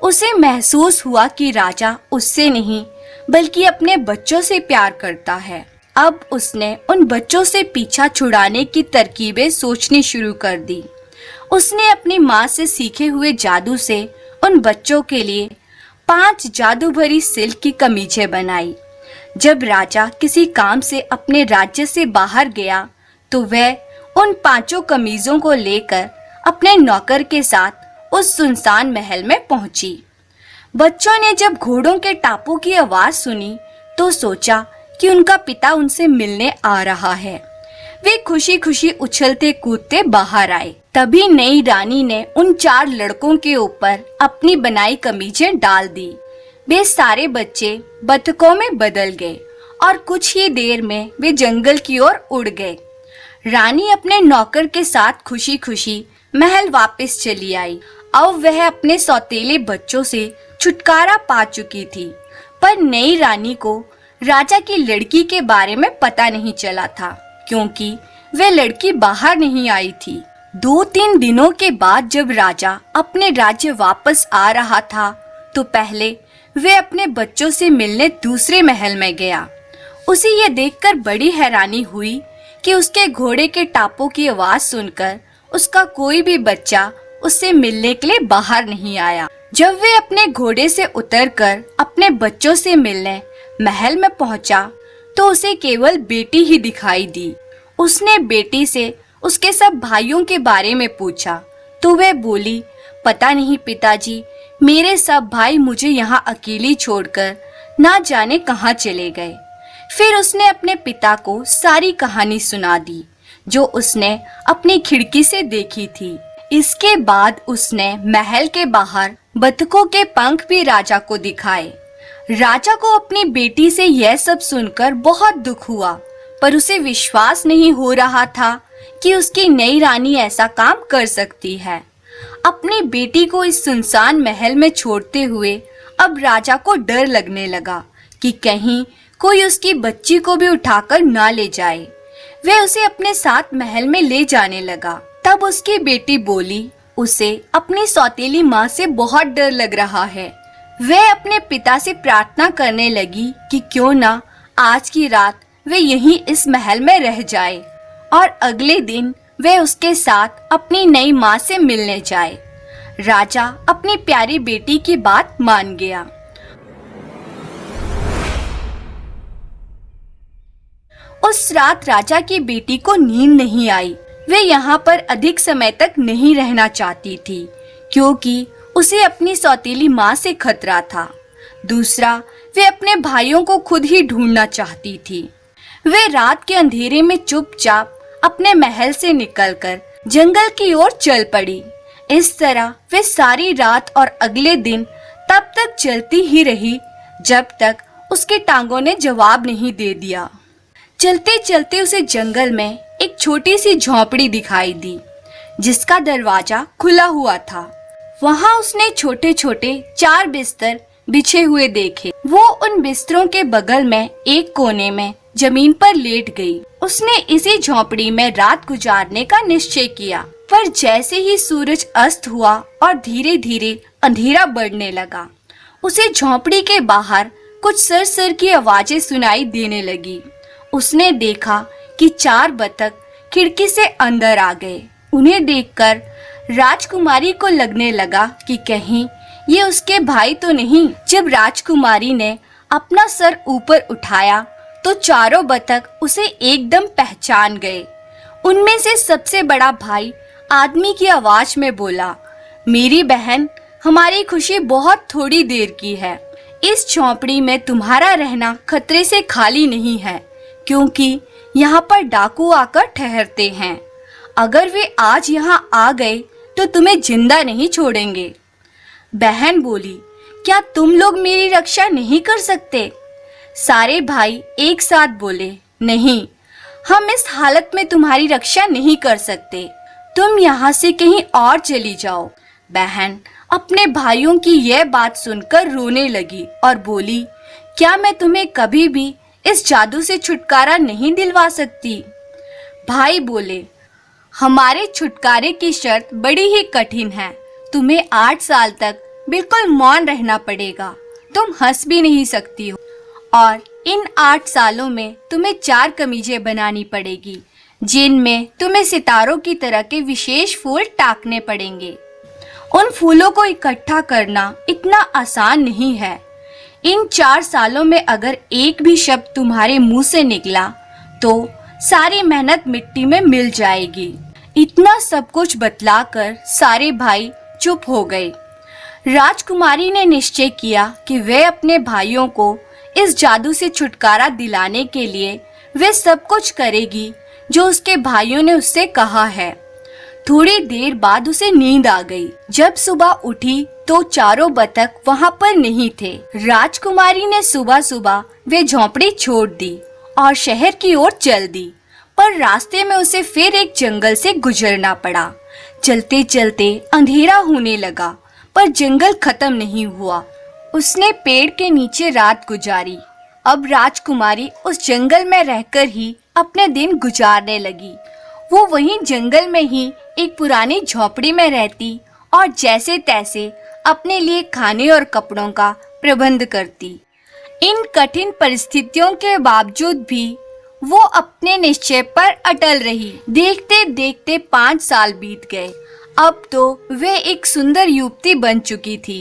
उसे महसूस हुआ कि राजा उससे नहीं बल्कि अपने बच्चों से प्यार करता है। अब उसने उन बच्चों से पीछा छुड़ाने की तरकीबें सोचनी शुरू कर दी। उसने अपनी माँ से सीखे हुए जादू से उन बच्चों के लिए 5 जादू भरी सिल्क की कमीजें बनाई। जब राजा किसी काम से अपने राज्य से बाहर गया तो वह उन 5 कमीजों को लेकर अपने नौकर के साथ उस सुनसान महल में पहुंची। बच्चों ने जब घोड़ों के टापों की आवाज सुनी तो सोचा कि उनका पिता उनसे मिलने आ रहा है। वे खुशी खुशी उछलते कूदते बाहर आए। तभी नई रानी ने उन 4 लड़कों के ऊपर अपनी बनाई कमीजें डाल दी। वे सारे बच्चे बतखों में बदल गए और कुछ ही देर में वे जंगल की ओर उड़ गए। रानी अपने नौकर के साथ खुशी खुशी महल वापस चली आई। अब वह अपने सौतेले बच्चों से छुटकारा पा चुकी थी, पर नई रानी को राजा की लड़की के बारे में पता नहीं चला था, क्योंकि वह लड़की बाहर नहीं आई थी। 2-3 दिनों के बाद जब राजा अपने राज्य वापस आ रहा था तो पहले वह अपने बच्चों से मिलने दूसरे महल में गया। उसे यह देखकर बड़ी हैरानी हुई कि उसके घोड़े के टापों की आवाज सुनकर उसका कोई भी बच्चा उससे मिलने के लिए बाहर नहीं आया। जब वे अपने घोड़े से उतरकर अपने बच्चों से मिलने महल में पहुंचा तो उसे केवल बेटी ही दिखाई दी। उसने बेटी से उसके सब भाइयों के बारे में पूछा तो वह बोली, पता नहीं पिताजी, मेरे सब भाई मुझे यहाँ अकेली छोड़कर ना जाने कहाँ चले गए। फिर उसने अपने पिता को सारी कहानी सुना दी जो उसने अपनी खिड़की से देखी थी। इसके बाद उसने महल के बाहर बतखों के पंख भी राजा को दिखाए। राजा को अपनी बेटी से यह सब सुनकर बहुत दुख हुआ, पर उसे विश्वास नहीं हो रहा था कि उसकी नई रानी ऐसा काम कर सकती है। अपनी बेटी को इस सुनसान महल में छोड़ते हुए अब राजा को डर लगने लगा कि कहीं कोई उसकी बच्ची को भी उठाकर ना ले जाए। वह उसे अपने साथ महल में ले जाने लगा। तब उसकी बेटी बोली, उसे अपनी सौतेली माँ से बहुत डर लग रहा है। वह अपने पिता से प्रार्थना करने लगी कि क्यों ना आज की रात वे यहीं इस महल में रह जाए और अगले दिन वह उसके साथ अपनी नई माँ से मिलने जाए। राजा अपनी प्यारी बेटी की बात मान गया। उस रात राजा की बेटी को नींद नहीं आई। वे यहाँ पर अधिक समय तक नहीं रहना चाहती थी, क्योंकि उसे अपनी सौतेली माँ से खतरा था। दूसरा, वे अपने भाइयों को खुद ही ढूंढना चाहती थी। वे रात के अंधेरे में चुपचाप अपने महल से निकलकर जंगल की ओर चल पड़ी। इस तरह वे सारी रात और अगले दिन तब तक चलती ही रही जब तक उसकी टांगों ने जवाब नहीं दे दिया। चलते चलते उसे जंगल में एक छोटी सी झोंपड़ी दिखाई दी, जिसका दरवाजा खुला हुआ था। वहाँ उसने छोटे छोटे 4 बिस्तर बिछे हुए देखे। वो उन बिस्तरों के बगल में एक कोने में जमीन पर लेट गई। उसने इसी झोंपड़ी में रात गुजारने का निश्चय किया, पर जैसे ही सूरज अस्त हुआ और धीरे धीरे अंधेरा बढ़ने लगा, उसे झोंपड़ी के बाहर कुछ सर की आवाजें सुनाई देने लगी। उसने देखा कि 4 बतख खिड़की से अंदर आ गए। उन्हें देखकर राजकुमारी को लगने लगा कि कहीं ये उसके भाई तो नहीं। जब राजकुमारी ने अपना सर ऊपर उठाया तो चारों बतख उसे एकदम पहचान गए। उनमें से सबसे बड़ा भाई आदमी की आवाज में बोला, मेरी बहन, हमारी खुशी बहुत थोड़ी देर की है। इस झोंपड़ी में तुम्हारा रहना खतरे से खाली नहीं है, क्योंकि यहाँ पर डाकू आकर ठहरते हैं। अगर वे आज यहाँ आ गए तो तुम्हें जिंदा नहीं छोड़ेंगे। बहन बोली, क्या तुम लोग मेरी रक्षा नहीं कर सकते? सारे भाई एक साथ बोले, नहीं, हम इस हालत में तुम्हारी रक्षा नहीं कर सकते। तुम यहाँ से कहीं और चली जाओ। बहन अपने भाइयों की यह बात सुनकर रोने लगी और बोली, क्या मैं तुम्हें कभी भी इस जादू से छुटकारा नहीं दिलवा सकती? भाई बोले, हमारे छुटकारे की शर्त बड़ी ही कठिन है। तुम्हें 8 साल तक बिल्कुल मौन रहना पड़ेगा। तुम हंस भी नहीं सकती हो और इन 8 सालों में तुम्हें 4 कमीजें बनानी पड़ेगी, जिनमें तुम्हें सितारों की तरह के विशेष फूल टाकने पड़ेंगे। उन फूलों को इकट्ठा करना इतना आसान नहीं है। इन 4 सालों में अगर एक भी शब्द तुम्हारे मुंह से निकला तो सारी मेहनत मिट्टी में मिल जाएगी। इतना सब कुछ बतलाकर सारे भाई चुप हो गए। राजकुमारी ने निश्चय किया कि वे अपने भाइयों को इस जादू से छुटकारा दिलाने के लिए वे सब कुछ करेगी जो उसके भाइयों ने उससे कहा है। थोड़ी देर बाद उसे नींद आ गई। जब सुबह उठी तो चारों बतख वहाँ पर नहीं थे। राजकुमारी ने सुबह सुबह वे झोंपड़ी छोड़ दी और शहर की ओर चल दी, पर रास्ते में उसे फिर एक जंगल से गुजरना पड़ा। चलते चलते अंधेरा होने लगा, पर जंगल खत्म नहीं हुआ। उसने पेड़ के नीचे रात गुजारी। अब राजकुमारी उस जंगल में रहकर ही अपने दिन गुजारने लगी। वो वहीं जंगल में ही एक पुरानी झोपड़ी में रहती और जैसे तैसे अपने लिए खाने और कपड़ों का प्रबंध करती। इन कठिन परिस्थितियों के बावजूद भी वो अपने निश्चय पर अटल रही। देखते देखते 5 साल बीत गए। अब तो वे एक सुंदर युवती बन चुकी थी।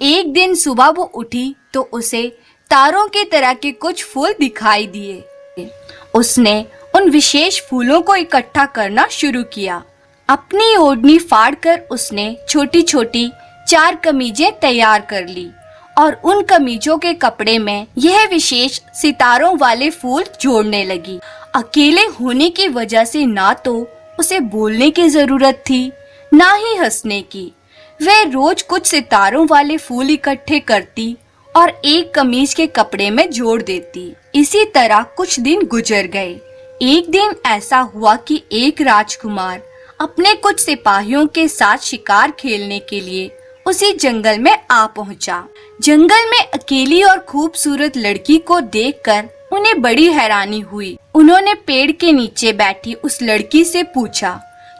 एक दिन सुबह वो उठी तो उसे तारों की तरह के कुछ फूल दिखाई दिए। उसने उन विशेष फूलों को इकट्ठा करना शुरू किया। अपनी ओढ़नी फाड़कर उसने छोटी छोटी 4 कमीजें तैयार कर ली और उन कमीजों के कपड़े में यह विशेष सितारों वाले फूल जोड़ने लगी। अकेले होने की वजह से ना तो उसे बोलने की जरूरत थी, ना ही हंसने की। वह रोज कुछ सितारों वाले फूल इकट्ठे करती और एक कमीज के कपड़े में जोड़ देती। इसी तरह कुछ दिन गुजर गए। एक दिन ऐसा हुआ कि एक राजकुमार अपने कुछ सिपाहियों के साथ शिकार खेलने के लिए उसी जंगल में आ पहुंचा। जंगल में अकेली और खूबसूरत लड़की को देखकर उन्हें बड़ी हैरानी हुई। उन्होंने पेड़ के नीचे बैठी उस लड़की से पूछा,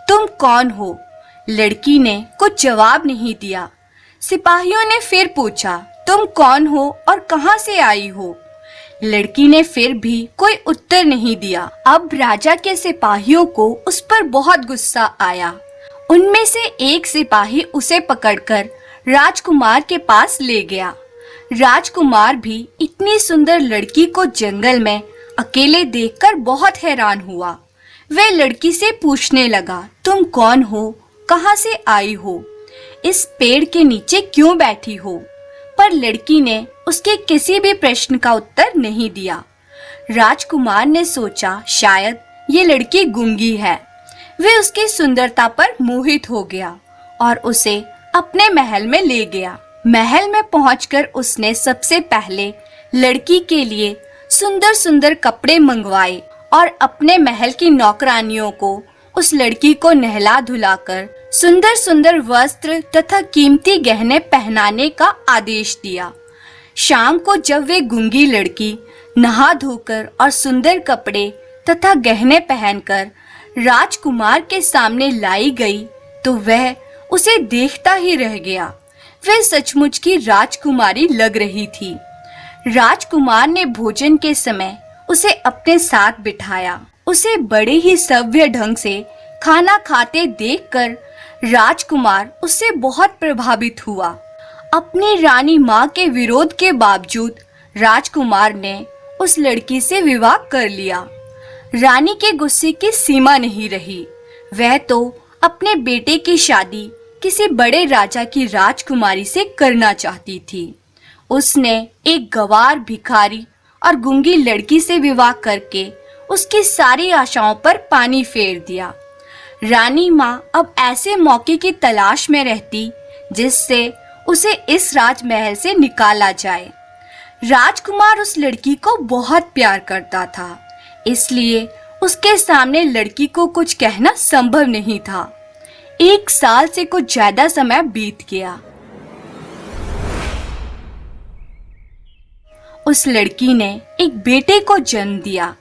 तुम कौन हो? लड़की ने कुछ जवाब नहीं दिया। सिपाहियों ने फिर पूछा, तुम कौन हो और कहां से आई हो? लड़की ने फिर भी कोई उत्तर नहीं दिया। अब राजा के सिपाहियों को उस पर बहुत गुस्सा आया। उनमें से एक सिपाही उसे पकड़कर राजकुमार के पास ले गया। राजकुमार भी इतनी सुंदर लड़की को जंगल में अकेले देखकर बहुत हैरान हुआ। वह लड़की से पूछने लगा, तुम कौन हो? कहां से आई हो? इस पेड़ के नीचे क्यों बैठी हो? पर लड़की ने उसके किसी भी प्रश्न का उत्तर नहीं दिया। राजकुमार ने सोचा शायद ये लड़की गूंगी है। वह उसकी सुंदरता पर मोहित हो गया और उसे अपने महल में ले गया। महल में पहुंचकर उसने सबसे पहले लड़की के लिए सुंदर सुंदर कपड़े मंगवाए और अपने महल की नौकरानियों को उस लड़की को नहला धुलाकर सुंदर सुंदर वस्त्र तथा कीमती गहने पहनाने का आदेश दिया। शाम को जब वे गूंगी लड़की नहा धोकर और सुंदर कपड़े तथा गहने पहनकर राजकुमार के सामने लाई गई तो वह उसे देखता ही रह गया। वह सचमुच की राजकुमारी लग रही थी। राजकुमार ने भोजन के समय उसे अपने साथ बिठाया। उसे बड़े ही सभ्य ढंग से खाना खाते देखकर राजकुमार उससे बहुत प्रभावित हुआ। अपनी रानी माँ के विरोध के बावजूद राजकुमार ने उस लड़की से विवाह कर लिया। रानी के गुस्से की सीमा नहीं रही। वह तो अपने बेटे की शादी किसी बड़े राजा की राजकुमारी से करना चाहती थी। उसने एक गवार भिखारी और गूंगी लड़की से विवाह करके उसकी सारी आशाओं पर पानी फेर दिया। रानी माँ अब ऐसे मौके की तलाश में रहती जिससे उसे इस राजमहल से निकाला जाए। राजकुमार उस लड़की को बहुत प्यार करता था, इसलिए उसके सामने लड़की को कुछ कहना संभव नहीं था। 1 साल से कुछ ज्यादा समय बीत गया। उस लड़की ने एक बेटे को जन्म दिया।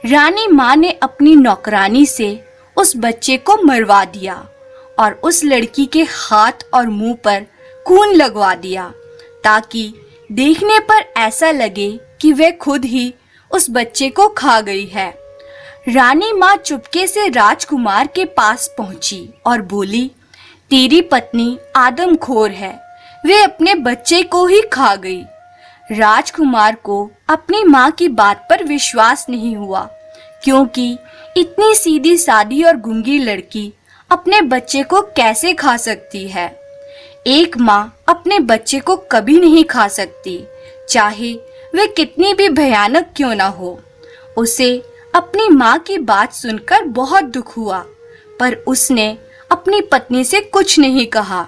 रानी माँ ने अपनी नौकरानी से उस बच्चे को मरवा दिया और उस लड़की के हाथ और मुंह पर खून लगवा दिया ताकि देखने पर ऐसा लगे कि वह खुद ही उस बच्चे को खा गई है। रानी माँ चुपके से राजकुमार के पास पहुंची और बोली, तेरी पत्नी आदमखोर है, वे अपने बच्चे को ही खा गई। राजकुमार को अपनी माँ की बात पर विश्वास नहीं हुआ, क्योंकि इतनी सीधी सादी और गूंगी लड़की अपने बच्चे को कैसे खा सकती है। एक माँ अपने बच्चे को कभी नहीं खा सकती, चाहे वे कितनी भी भयानक क्यों ना हो। उसे अपनी माँ की बात सुनकर बहुत दुख हुआ, पर उसने अपनी पत्नी से कुछ नहीं कहा।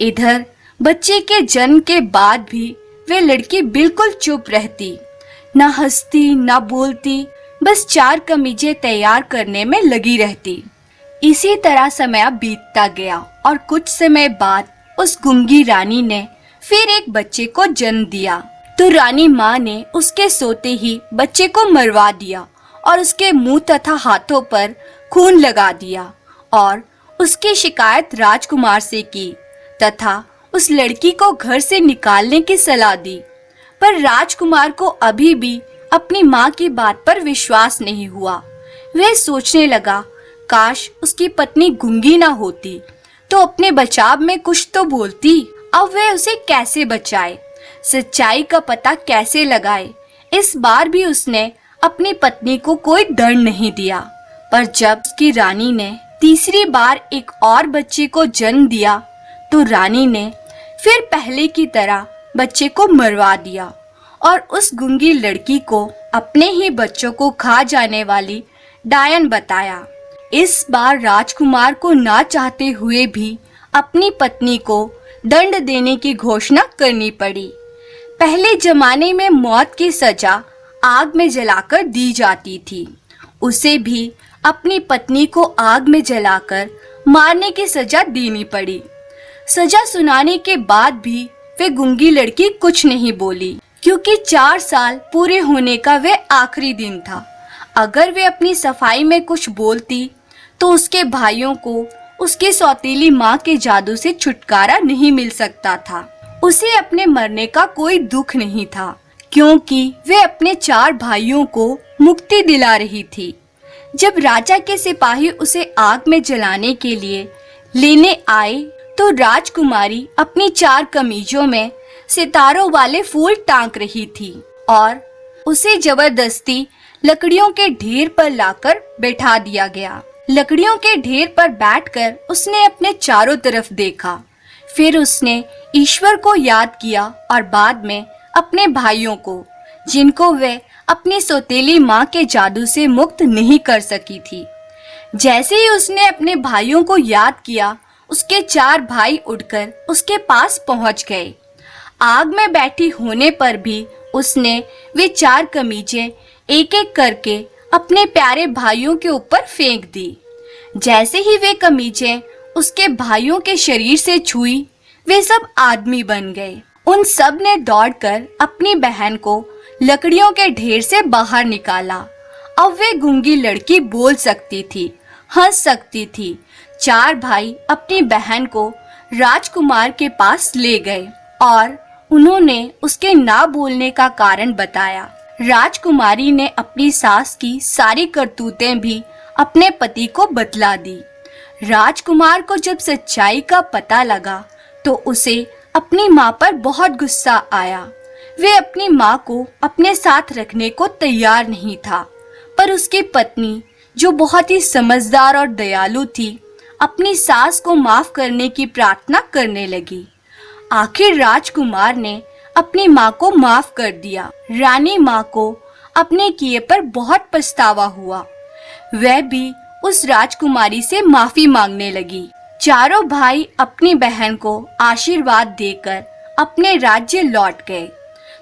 इधर बच्चे के जन्म के बाद भी वे लड़की बिल्कुल चुप रहती, ना हंसती ना बोलती, बस 4 कमीजें तैयार करने में लगी रहती। इसी तरह समय बीतता गया और कुछ समय बाद उस गूंगी रानी ने फिर एक बच्चे को जन्म दिया। तो रानी माँ ने उसके सोते ही बच्चे को मरवा दिया और उसके मुंह तथा हाथों पर खून लगा दिया और उसकी शिकायत राजकुमार से की तथा उस लड़की को घर से निकालने की सलाह दी। पर राजकुमार को अभी भी अपनी माँ की बात पर विश्वास नहीं हुआ। वह सोचने लगा, काश उसकी पत्नी गूंगी ना होती तो अपने बचाव में कुछ तो बोलती। अब वह उसे कैसे बचाए, सच्चाई का पता कैसे लगाए। इस बार भी उसने अपनी पत्नी को कोई दंड नहीं दिया। पर जब उसकी रानी ने तीसरी बार एक और बच्चे को जन्म दिया तो रानी ने फिर पहले की तरह बच्चे को मरवा दिया और उस गूंगी लड़की को अपने ही बच्चों को खा जाने वाली डायन बताया। इस बार राजकुमार को ना चाहते हुए भी अपनी पत्नी को दंड देने की घोषणा करनी पड़ी। पहले जमाने में मौत की सजा आग में जलाकर दी जाती थी, उसे भी अपनी पत्नी को आग में जलाकर मारने की सजा देनी पड़ी। सजा सुनाने के बाद भी वे गूंगी लड़की कुछ नहीं बोली, क्योंकि 4 साल पूरे होने का वे आखिरी दिन था। अगर वे अपनी सफाई में कुछ बोलती तो उसके भाइयों को उसकी सौतेली माँ के जादू से छुटकारा नहीं मिल सकता था। उसे अपने मरने का कोई दुख नहीं था, क्योंकि वे अपने 4 भाइयों को मुक्ति दिला रही थी। जब राजा के सिपाही उसे आग में जलाने के लिए लेने आए तो राजकुमारी अपनी 4 कमीजों में सितारों वाले फूल टांग रही थी और उसे जबरदस्ती लकड़ियों के ढेर पर लाकर बैठा दिया गया। लकड़ियों के ढेर पर बैठकर उसने अपने चारों तरफ देखा। फिर उसने ईश्वर को याद किया और बाद में अपने भाइयों को, जिनको वे अपनी सौतेली माँ के जादू से मुक्त नहीं कर सकी थी। जैसे ही उसने अपने भाइयों को याद किया, उसके 4 भाई उठकर उसके पास पहुंच गए। आग में बैठी होने पर भी उसने वे 4 कमीजें एक एक करके अपने प्यारे भाइयों के ऊपर फेंक दी। जैसे ही वे कमीजें उसके भाइयों के शरीर से छुई, वे सब आदमी बन गए। उन सब ने दौड़कर अपनी बहन को लकड़ियों के ढेर से बाहर निकाला। अब वे गूंगी लड़की बोल सकती थी, हंस सकती थी। 4 भाई अपनी बहन को राजकुमार के पास ले गए और उन्होंने उसके ना बोलने का कारण बताया। राजकुमारी ने अपनी सास की सारी करतूतें भी अपने पति को बतला दी। राजकुमार को जब सच्चाई का पता लगा तो उसे अपनी माँ पर बहुत गुस्सा आया। वे अपनी माँ को अपने साथ रखने को तैयार नहीं था, पर उसकी पत्नी, जो बहुत ही समझदार और दयालु थी, अपनी सास को माफ करने की प्रार्थना करने लगी। आखिर राजकुमार ने अपनी माँ को माफ कर दिया। रानी माँ को अपने किए पर बहुत पछतावा हुआ। वह भी उस राजकुमारी से माफी मांगने लगी। चारों भाई अपनी बहन को आशीर्वाद देकर अपने राज्य लौट गए।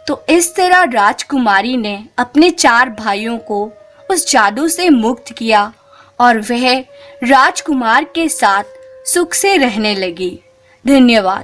तो इस तरह राजकुमारी ने अपने 4 भाइयों को उस जादू से मुक्त किया और वह राजकुमार के साथ सुख से रहने लगी। धन्यवाद।